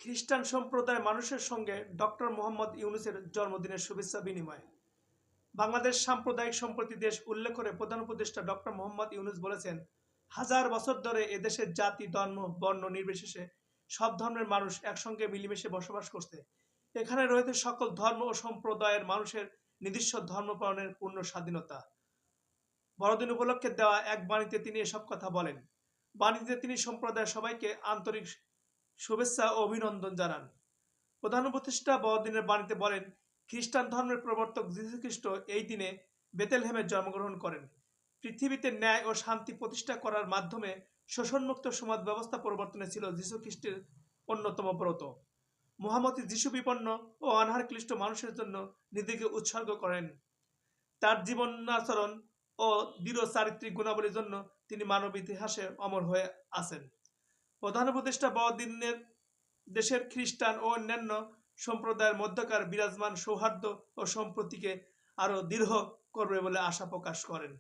খ্রিস্টান সম্প্রদায়ের মানুষের সঙ্গে ডক্টর মোহাম্মদ ইউনূসের জন্মদিনের শুভেচ্ছা বিনিময়। বাংলাদেশ সাম্প্রদায়িক সম্প্রীতি দেশ উল্লেখ করে প্রধান উপদেষ্টা ডক্টর মোহাম্মদ ইউনূস বলেছেন, হাজার বছর ধরে এদেশের জাতি, ধর্ম, বর্ণ নির্বিশেষে সব ধর্মের মানুষ একসঙ্গে মিলেমিশে বসবাস করছে। এখানে রয়েছে সকল ধর্ম ও সম্প্রদায়ের মানুষের নিজস্ব ধর্ম পালনের পূর্ণ স্বাধীনতা। বড়দিন উপলক্ষে দেওয়া এক বাণীতে তিনি এসব কথা বলেন। বাণীতে তিনি সম্প্রদায়ের সবাইকে আন্তরিক শুভেচ্ছা ও অভিনন্দন জানান। প্রধান উপদেষ্টা বড়দিনের বাণীতে বলেন, খ্রিস্টান ধর্মের প্রবর্তক যীশু খ্রিস্ট এই দিনে বেথলেহেমে জন্মগ্রহণ করেন। পৃথিবীতে ন্যায় ও শান্তি প্রতিষ্ঠা করার মাধ্যমে শোষণমুক্ত সমাজ ব্যবস্থা প্রবর্তনে ছিল যীশু খ্রিস্টের অন্যতম ব্রত। মহামতি যীশু বিপন্ন ও অনাহার ক্লিষ্ট মানুষের জন্য নিজেকে উৎসর্গ করেন। তার জীবনাচরণ ও দৃঢ় চারিত্রিক গুণাবলীর জন্য তিনি মানব ইতিহাসে অমর হয়ে আছেন। প্রধান উপদেষ্টা বড়দিনের দেশের খ্রিস্টান ও অন্যান্য সম্প্রদায়ের মধ্যকার বিরাজমান সৌহার্দ্য ও সম্প্রীতিকে আরও দৃঢ় করবে বলে আশা প্রকাশ করেন।